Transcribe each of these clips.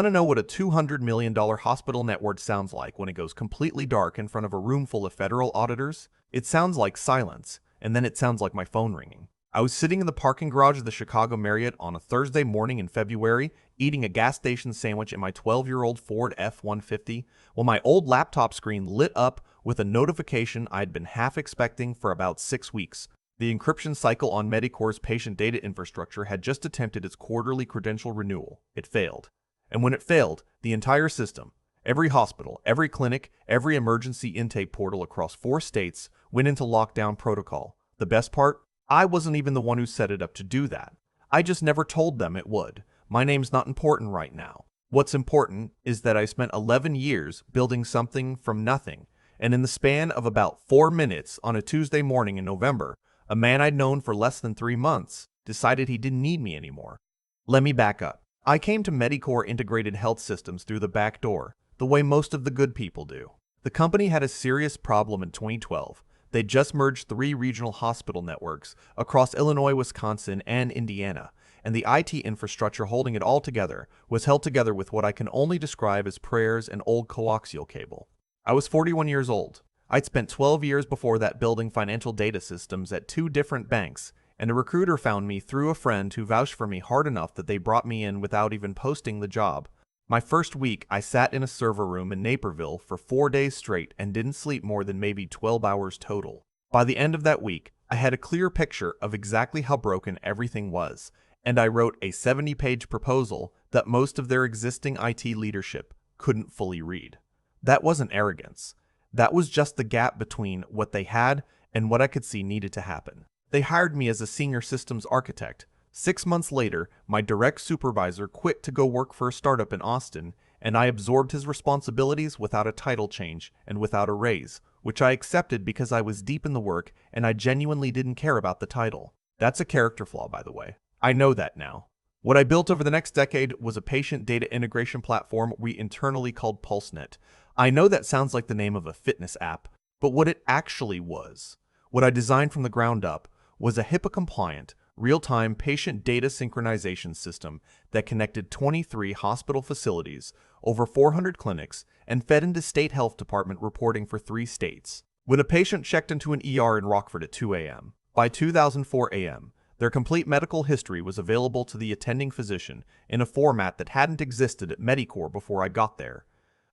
Want to know what a $200 million hospital network sounds like when it goes completely dark in front of a room full of federal auditors? It sounds like silence, and then it sounds like my phone ringing. I was sitting in the parking garage of the Chicago Marriott on a Thursday morning in February, eating a gas station sandwich in my 12-year-old Ford F-150, when my old laptop screen lit up with a notification I'd been half expecting for about 6 weeks. The encryption cycle on Medicore's patient data infrastructure had just attempted its quarterly credential renewal. It failed. And when it failed, the entire system, every hospital, every clinic, every emergency intake portal across 4 states went into lockdown protocol. The best part? I wasn't even the one who set it up to do that. I just never told them it would. My name's not important right now. What's important is that I spent 11 years building something from nothing, and in the span of about 4 minutes on a Tuesday morning in November, a man I'd known for less than 3 months decided he didn't need me anymore. Let me back up. I came to Medicore Integrated Health Systems through the back door, the way most of the good people do. The company had a serious problem in 2012. They'd just merged 3 regional hospital networks across Illinois, Wisconsin, and Indiana, and the IT infrastructure holding it all together was held together with what I can only describe as prayers and old coaxial cable. I was 41 years old. I'd spent 12 years before that building financial data systems at 2 different banks, and a recruiter found me through a friend who vouched for me hard enough that they brought me in without even posting the job. My first week, I sat in a server room in Naperville for 4 days straight and didn't sleep more than maybe 12 hours total. By the end of that week, I had a clear picture of exactly how broken everything was, and I wrote a 70-page proposal that most of their existing IT leadership couldn't fully read. That wasn't arrogance. That was just the gap between what they had and what I could see needed to happen. They hired me as a senior systems architect. 6 months later, my direct supervisor quit to go work for a startup in Austin, and I absorbed his responsibilities without a title change and without a raise, which I accepted because I was deep in the work and I genuinely didn't care about the title. That's a character flaw, by the way. I know that now. What I built over the next decade was a patient data integration platform we internally called PulseNet. I know that sounds like the name of a fitness app, but what it actually was, what I designed from the ground up, was a HIPAA-compliant, real-time patient data synchronization system that connected 23 hospital facilities, over 400 clinics, and fed into state health department reporting for 3 states. When a patient checked into an ER in Rockford at 2 a.m., by 2004 a.m., their complete medical history was available to the attending physician in a format that hadn't existed at Medicore before I got there.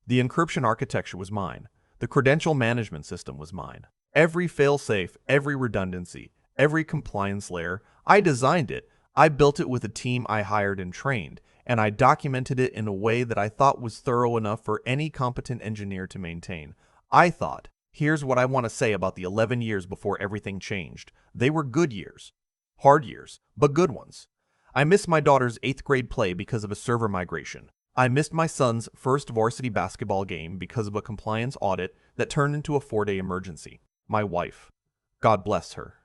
The encryption architecture was mine. The credential management system was mine. Every fail-safe, every redundancy, every compliance layer, I designed it. I built it with a team I hired and trained, and I documented it in a way that I thought was thorough enough for any competent engineer to maintain. I thought, here's what I want to say about the 11 years before everything changed. They were good years. Hard years, but good ones. I missed my daughter's 8th grade play because of a server migration. I missed my son's first varsity basketball game because of a compliance audit that turned into a 4-day emergency. My wife. God bless her.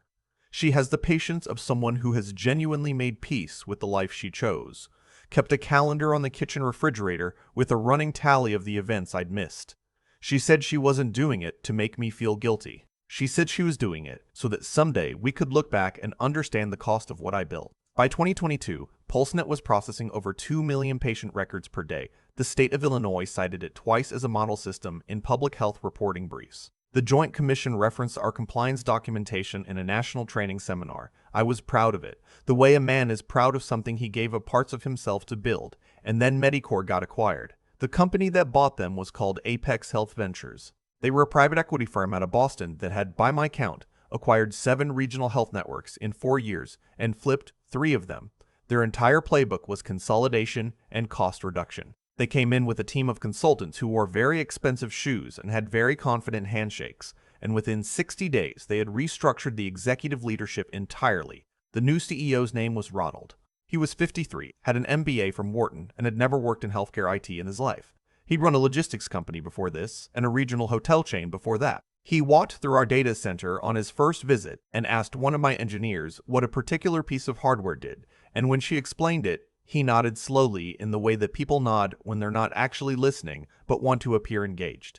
She has the patience of someone who has genuinely made peace with the life she chose, kept a calendar on the kitchen refrigerator with a running tally of the events I'd missed. She said she wasn't doing it to make me feel guilty. She said she was doing it so that someday we could look back and understand the cost of what I built. By 2022, PulseNet was processing over 2 million patient records per day. The state of Illinois cited it twice as a model system in public health reporting briefs. The Joint Commission referenced our compliance documentation in a national training seminar. I was proud of it, the way a man is proud of something he gave up parts of himself to build, and then Medicore got acquired. The company that bought them was called Apex Health Ventures. They were a private equity firm out of Boston that had, by my count, acquired 7 regional health networks in 4 years and flipped 3 of them. Their entire playbook was consolidation and cost reduction. They came in with a team of consultants who wore very expensive shoes and had very confident handshakes, and within 60 days they had restructured the executive leadership entirely. The new CEO's name was Ronald. He was 53, had an MBA from Wharton, and had never worked in healthcare IT in his life. He'd run a logistics company before this, and a regional hotel chain before that. He walked through our data center on his first visit and asked one of my engineers what a particular piece of hardware did, and when she explained it, he nodded slowly in the way that people nod when they're not actually listening but want to appear engaged.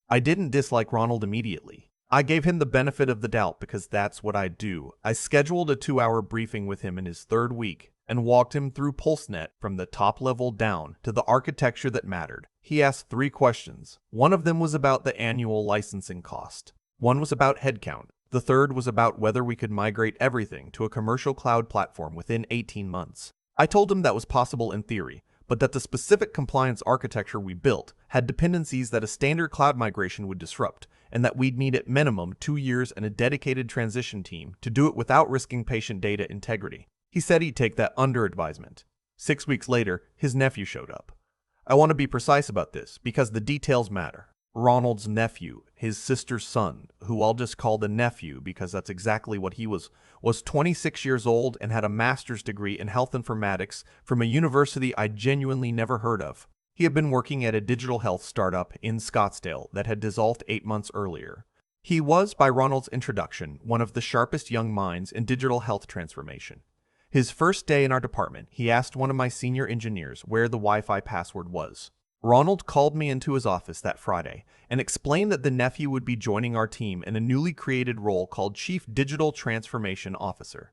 I didn't dislike Ronald immediately. I gave him the benefit of the doubt because that's what I do. I scheduled a 2-hour briefing with him in his 3rd week, and walked him through PulseNet from the top level down to the architecture that mattered. He asked 3 questions. One of them was about the annual licensing cost. One was about headcount. The third was about whether we could migrate everything to a commercial cloud platform within 18 months. I told him that was possible in theory, but that the specific compliance architecture we built had dependencies that a standard cloud migration would disrupt, and that we'd need at minimum 2 years and a dedicated transition team to do it without risking patient data integrity. He said he'd take that under advisement. 6 weeks later, his nephew showed up. I want to be precise about this because the details matter. Ronald's nephew, his sister's son, who I'll just call the nephew because that's exactly what he was 26 years old and had a master's degree in health informatics from a university I genuinely never heard of. He had been working at a digital health startup in Scottsdale that had dissolved 8 months earlier. He was, by Ronald's introduction, one of the sharpest young minds in digital health transformation. His first day in our department, he asked one of my senior engineers where the Wi-Fi password was. Ronald called me into his office that Friday and explained that the nephew would be joining our team in a newly created role called Chief Digital Transformation Officer.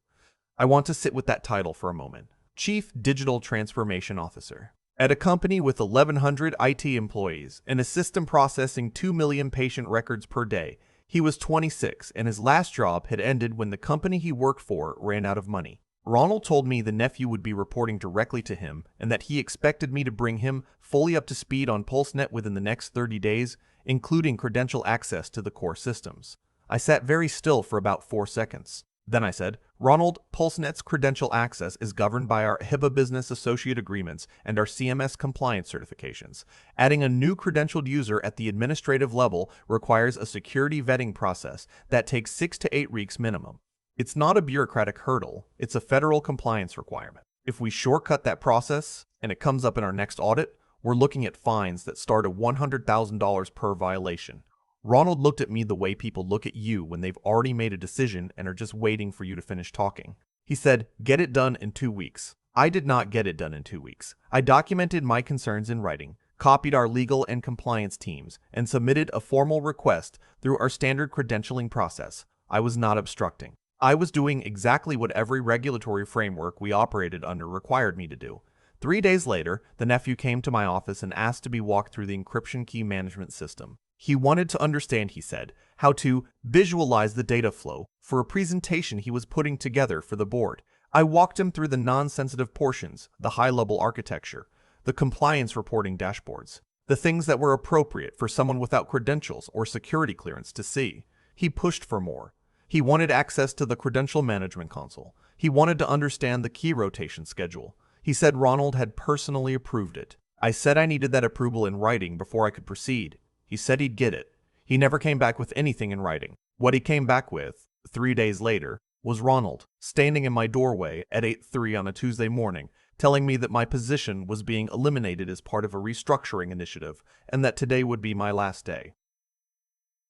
I want to sit with that title for a moment. Chief Digital Transformation Officer. At a company with 1,100 IT employees and a system processing 2 million patient records per day, he was 26 and his last job had ended when the company he worked for ran out of money. Ronald told me the nephew would be reporting directly to him and that he expected me to bring him fully up to speed on PulseNet within the next 30 days, including credential access to the core systems. I sat very still for about 4 seconds. Then I said, Ronald, PulseNet's credential access is governed by our HIPAA Business Associate Agreements and our CMS compliance certifications. Adding a new credentialed user at the administrative level requires a security vetting process that takes 6 to 8 weeks minimum. It's not a bureaucratic hurdle, it's a federal compliance requirement. If we shortcut that process, and it comes up in our next audit, we're looking at fines that start at $100,000 per violation. Ronald looked at me the way people look at you when they've already made a decision and are just waiting for you to finish talking. He said, get it done in 2 weeks. I did not get it done in 2 weeks. I documented my concerns in writing, copied our legal and compliance teams, and submitted a formal request through our standard credentialing process. I was not obstructing. I was doing exactly what every regulatory framework we operated under required me to do. 3 days later, the nephew came to my office and asked to be walked through the encryption key management system. He wanted to understand, he said, how to visualize the data flow for a presentation he was putting together for the board. I walked him through the non-sensitive portions, the high-level architecture, the compliance reporting dashboards, the things that were appropriate for someone without credentials or security clearance to see. He pushed for more. He wanted access to the credential management console. He wanted to understand the key rotation schedule. He said Ronald had personally approved it. I said I needed that approval in writing before I could proceed. He said he'd get it. He never came back with anything in writing. What he came back with, 3 days later, was Ronald, standing in my doorway at 8:03 on a Tuesday morning, telling me that my position was being eliminated as part of a restructuring initiative and that today would be my last day.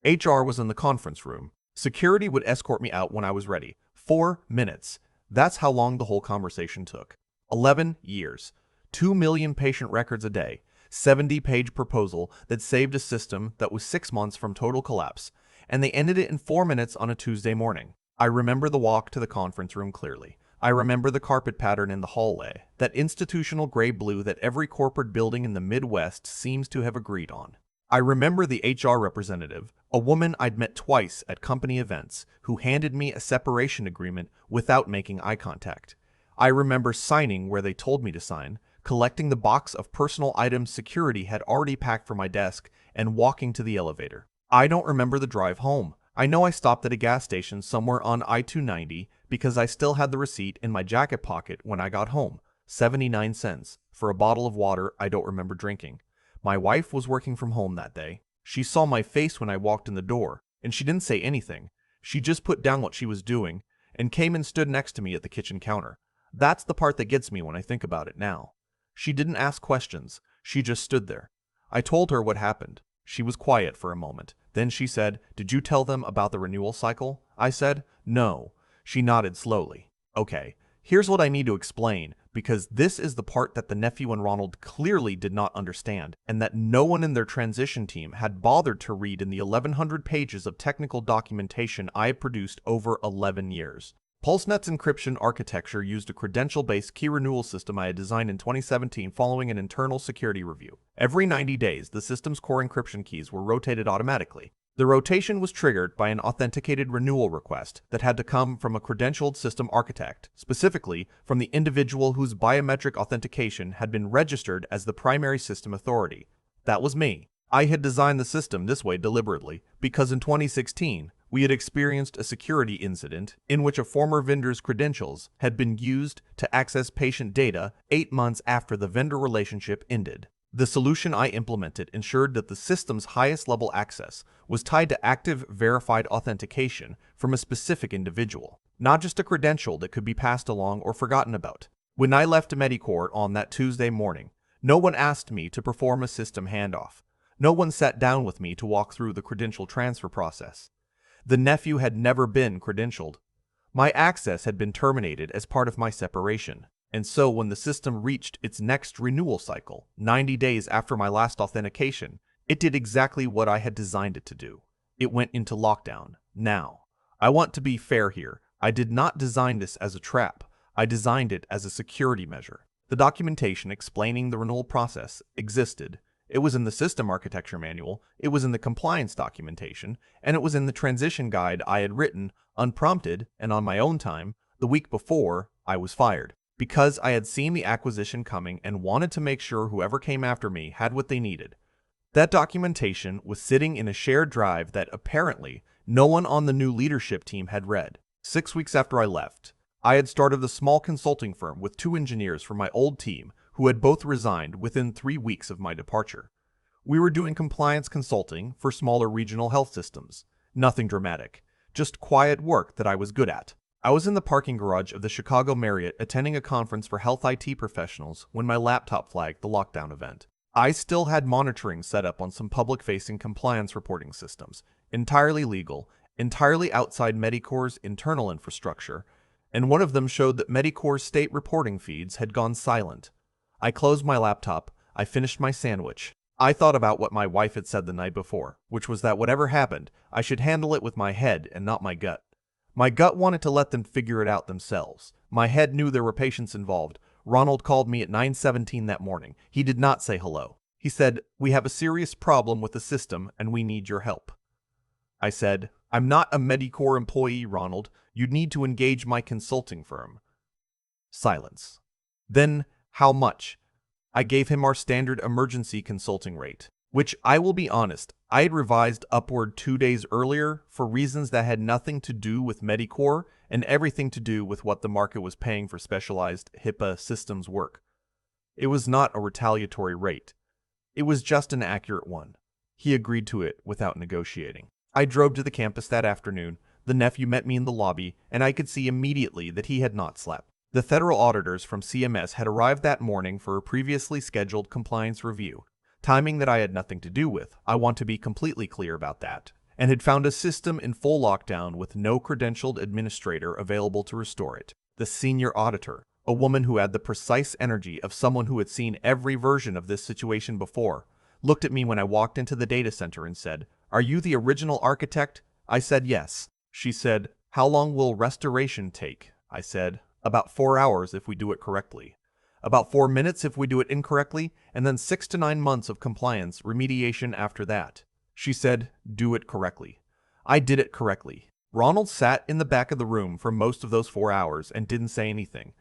HR was in the conference room. Security would escort me out when I was ready. 4 minutes. That's how long the whole conversation took. 11 years. 2 million patient records a day. 70-page proposal that saved a system that was 6 months from total collapse. And they ended it in 4 minutes on a Tuesday morning. I remember the walk to the conference room clearly. I remember the carpet pattern in the hallway, that institutional gray blue that every corporate building in the Midwest seems to have agreed on. I remember the HR representative, a woman I'd met twice at company events, who handed me a separation agreement without making eye contact. I remember signing where they told me to sign, collecting the box of personal items security had already packed for my desk, and walking to the elevator. I don't remember the drive home. I know I stopped at a gas station somewhere on I-290 because I still had the receipt in my jacket pocket when I got home, 79 cents, for a bottle of water I don't remember drinking. My wife was working from home that day. She saw my face when I walked in the door, and she didn't say anything. She just put down what she was doing and came and stood next to me at the kitchen counter. That's the part that gets me when I think about it now. She didn't ask questions. She just stood there. I told her what happened. She was quiet for a moment. Then she said, "Did you tell them about the renewal cycle?" I said, "No." She nodded slowly. "Okay, here's what I need to explain, because this is the part that the nephew and Ronald clearly did not understand, and that no one in their transition team had bothered to read in the 1,100 pages of technical documentation I had produced over 11 years. PulseNet's encryption architecture used a credential-based key renewal system I had designed in 2017 following an internal security review. Every 90 days, the system's core encryption keys were rotated automatically. The rotation was triggered by an authenticated renewal request that had to come from a credentialed system architect, specifically from the individual whose biometric authentication had been registered as the primary system authority. That was me. I had designed the system this way deliberately because in 2016, we had experienced a security incident in which a former vendor's credentials had been used to access patient data 8 months after the vendor relationship ended. The solution I implemented ensured that the system's highest level access was tied to active verified authentication from a specific individual, not just a credential that could be passed along or forgotten about. When I left Medicorp on that Tuesday morning, no one asked me to perform a system handoff. No one sat down with me to walk through the credential transfer process. The nephew had never been credentialed. My access had been terminated as part of my separation. And so when the system reached its next renewal cycle, 90 days after my last authentication, it did exactly what I had designed it to do. It went into lockdown. Now, I want to be fair here. I did not design this as a trap. I designed it as a security measure. The documentation explaining the renewal process existed. It was in the system architecture manual, it was in the compliance documentation, and it was in the transition guide I had written, unprompted and on my own time, the week before I was fired. Because I had seen the acquisition coming and wanted to make sure whoever came after me had what they needed. That documentation was sitting in a shared drive that apparently no one on the new leadership team had read. 6 weeks after I left, I had started a small consulting firm with 2 engineers from my old team who had both resigned within 3 weeks of my departure. We were doing compliance consulting for smaller regional health systems. Nothing dramatic, just quiet work that I was good at. I was in the parking garage of the Chicago Marriott attending a conference for health IT professionals when my laptop flagged the lockdown event. I still had monitoring set up on some public-facing compliance reporting systems, entirely legal, entirely outside Medicorp's internal infrastructure, and one of them showed that Medicorp's state reporting feeds had gone silent. I closed my laptop, I finished my sandwich. I thought about what my wife had said the night before, which was that whatever happened, I should handle it with my head and not my gut. My gut wanted to let them figure it out themselves. My head knew there were patients involved. Ronald called me at 9:17 that morning. He did not say hello. He said, "We have a serious problem with the system and we need your help." I said, "I'm not a Medicorp employee, Ronald. You'd need to engage my consulting firm." Silence. Then, how much? I gave him our standard emergency consulting rate, which I will be honest, I had revised upward 2 days earlier for reasons that had nothing to do with Medicorp and everything to do with what the market was paying for specialized HIPAA systems work. It was not a retaliatory rate. It was just an accurate one. He agreed to it without negotiating. I drove to the campus that afternoon. The nephew met me in the lobby, and I could see immediately that he had not slept. The federal auditors from CMS had arrived that morning for a previously scheduled compliance review, timing that I had nothing to do with, I want to be completely clear about that, and had found a system in full lockdown with no credentialed administrator available to restore it. The senior auditor, a woman who had the precise energy of someone who had seen every version of this situation before, looked at me when I walked into the data center and said, "Are you the original architect?" I said yes. She said, "How long will restoration take?" I said, "About 4 hours if we do it correctly. About 4 minutes if we do it incorrectly, and then 6 to 9 months of compliance remediation after that." She said, "Do it correctly." I did it correctly. Ronald sat in the back of the room for most of those 4 hours and didn't say anything.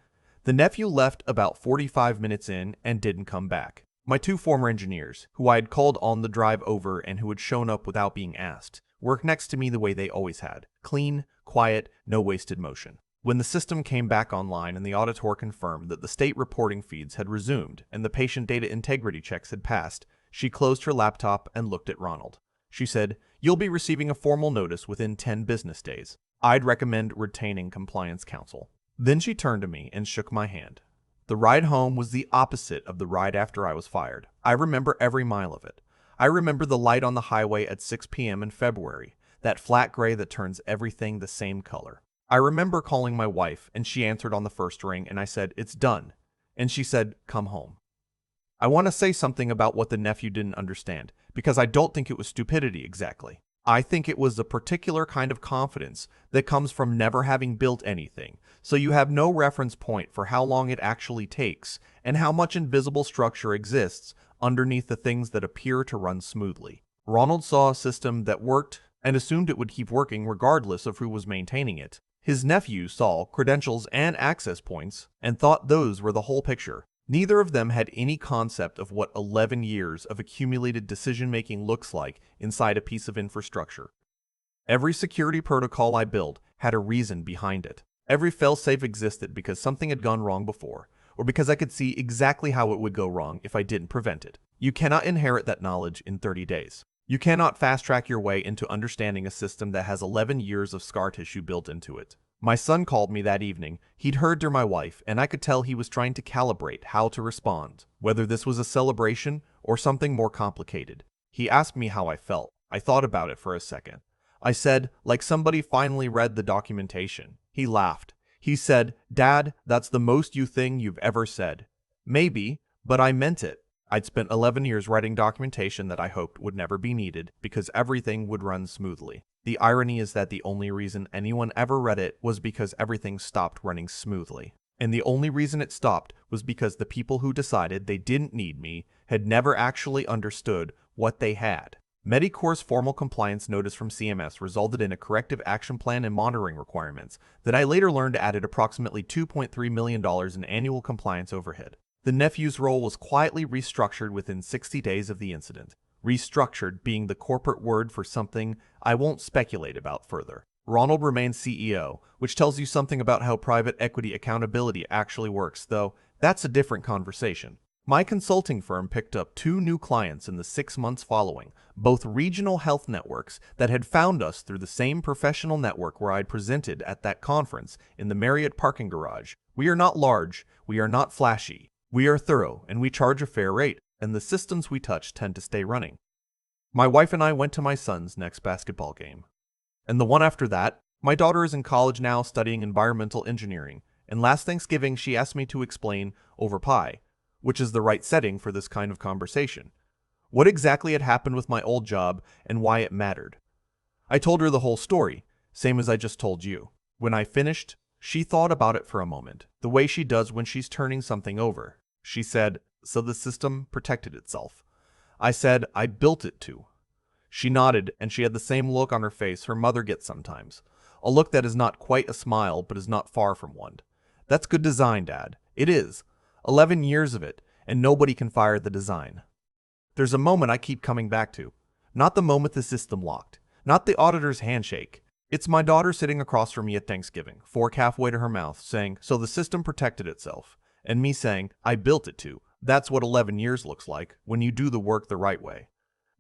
The nephew left about 45 minutes in and didn't come back. My 2 former engineers, who I had called on the drive over and who had shown up without being asked, worked next to me the way they always had. Clean, quiet, no wasted motion. When the system came back online and the auditor confirmed that the state reporting feeds had resumed and the patient data integrity checks had passed, she closed her laptop and looked at Ronald. She said, "You'll be receiving a formal notice within 10 business days. I'd recommend retaining compliance counsel." Then she turned to me and shook my hand. The ride home was the opposite of the ride after I was fired. I remember every mile of it. I remember the light on the highway at 6 p.m. in February, that flat gray that turns everything the same color. I remember calling my wife, and she answered on the first ring, and I said, "It's done." And she said, "Come home." I want to say something about what the nephew didn't understand, because I don't think it was stupidity exactly. I think it was a particular kind of confidence that comes from never having built anything, so you have no reference point for how long it actually takes and how much invisible structure exists underneath the things that appear to run smoothly. Ronald saw a system that worked and assumed it would keep working regardless of who was maintaining it. His nephew saw credentials and access points and thought those were the whole picture. Neither of them had any concept of what 11 years of accumulated decision-making looks like inside a piece of infrastructure. Every security protocol I built had a reason behind it. Every failsafe existed because something had gone wrong before, or because I could see exactly how it would go wrong if I didn't prevent it. You cannot inherit that knowledge in 30 days. You cannot fast-track your way into understanding a system that has 11 years of scar tissue built into it. My son called me that evening. He'd heard through my wife, and I could tell he was trying to calibrate how to respond, whether this was a celebration or something more complicated. He asked me how I felt. I thought about it for a second. I said, like somebody finally read the documentation. He laughed. He said, "Dad, that's the most you thing you've ever said." Maybe, but I meant it. I'd spent 11 years writing documentation that I hoped would never be needed because everything would run smoothly. The irony is that the only reason anyone ever read it was because everything stopped running smoothly. And the only reason it stopped was because the people who decided they didn't need me had never actually understood what they had. Medicorp's formal compliance notice from CMS resulted in a corrective action plan and monitoring requirements that I later learned added approximately $2.3 million in annual compliance overhead. The nephew's role was quietly restructured within 60 days of the incident. Restructured being the corporate word for something I won't speculate about further. Ronald remains CEO, which tells you something about how private equity accountability actually works, though that's a different conversation. My consulting firm picked up 2 new clients in the 6 months following, both regional health networks that had found us through the same professional network where I'd presented at that conference in the Marriott parking garage. We are not large, we are not flashy. We are thorough, and we charge a fair rate, and the systems we touch tend to stay running. My wife and I went to my son's next basketball game. And the one after that, my daughter is in college now studying environmental engineering, and last Thanksgiving she asked me to explain over pie, which is the right setting for this kind of conversation, what exactly had happened with my old job and why it mattered. I told her the whole story, same as I just told you. When I finished, she thought about it for a moment, the way she does when she's turning something over. She said, "So the system protected itself." I said, "I built it to." She nodded, and she had the same look on her face her mother gets sometimes. A look that is not quite a smile, but is not far from one. "That's good design, Dad." It is. 11 years of it, and nobody can fire the design. There's a moment I keep coming back to. Not the moment the system locked. Not the auditor's handshake. It's my daughter sitting across from me at Thanksgiving, fork halfway to her mouth, saying, "So the system protected itself." And me saying, "I built it to." That's what 11 years looks like, when you do the work the right way.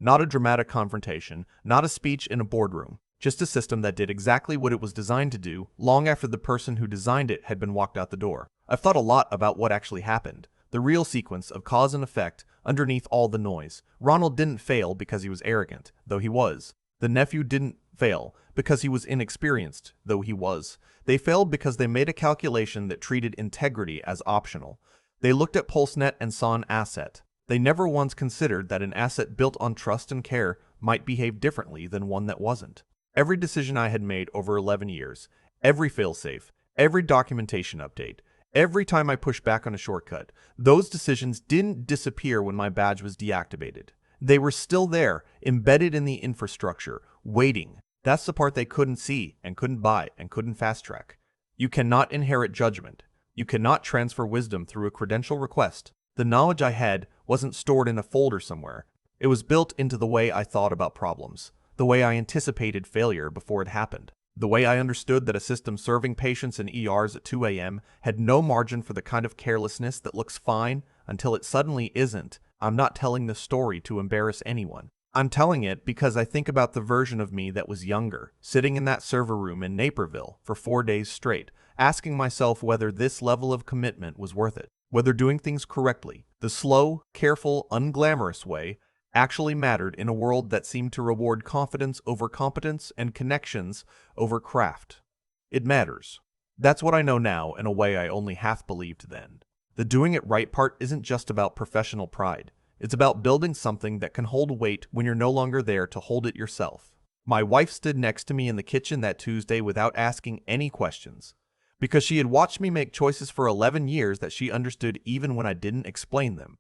Not a dramatic confrontation, not a speech in a boardroom, just a system that did exactly what it was designed to do long after the person who designed it had been walked out the door. I've thought a lot about what actually happened, the real sequence of cause and effect underneath all the noise. Ronald didn't fail because he was arrogant, though he was. The nephew didn't fail because he was inexperienced, though he was. They failed because they made a calculation that treated integrity as optional. They looked at PulseNet and saw an asset. They never once considered that an asset built on trust and care might behave differently than one that wasn't. Every decision I had made over 11 years, every failsafe, every documentation update, every time I pushed back on a shortcut, those decisions didn't disappear when my badge was deactivated. They were still there, embedded in the infrastructure, waiting. That's the part they couldn't see and couldn't buy and couldn't fast track. You cannot inherit judgment. You cannot transfer wisdom through a credential request. The knowledge I had wasn't stored in a folder somewhere. It was built into the way I thought about problems, the way I anticipated failure before it happened, the way I understood that a system serving patients in ERs at 2 a.m. had no margin for the kind of carelessness that looks fine until it suddenly isn't. I'm not telling this story to embarrass anyone. I'm telling it because I think about the version of me that was younger, sitting in that server room in Naperville for 4 days straight, asking myself whether this level of commitment was worth it, whether doing things correctly, the slow, careful, unglamorous way, actually mattered in a world that seemed to reward confidence over competence and connections over craft. It matters. That's what I know now in a way I only half believed then. The doing it right part isn't just about professional pride. It's about building something that can hold weight when you're no longer there to hold it yourself. My wife stood next to me in the kitchen that Tuesday without asking any questions, because she had watched me make choices for 11 years that she understood even when I didn't explain them.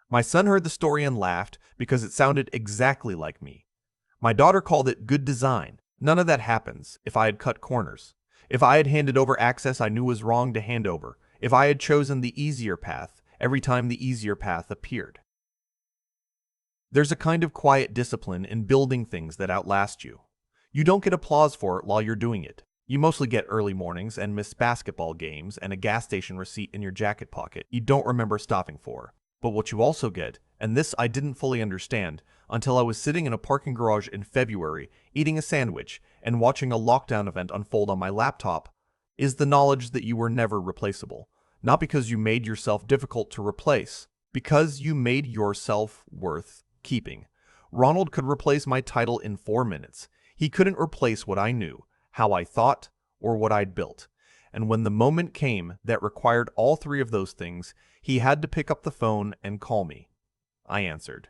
My son heard the story and laughed because it sounded exactly like me. My daughter called it good design. None of that happens if I had cut corners. If I had handed over access I knew was wrong to hand over. If I had chosen the easier path every time the easier path appeared. There's a kind of quiet discipline in building things that outlast you. You don't get applause for it while you're doing it. You mostly get early mornings and missed basketball games and a gas station receipt in your jacket pocket you don't remember stopping for. But what you also get, and this I didn't fully understand until I was sitting in a parking garage in February, eating a sandwich and watching a lockdown event unfold on my laptop, is the knowledge that you were never replaceable. Not because you made yourself difficult to replace, because you made yourself worth keeping. Ronald could replace my title in 4 minutes. He couldn't replace what I knew, how I thought, or what I'd built. And when the moment came that required all 3 of those things, he had to pick up the phone and call me. I answered.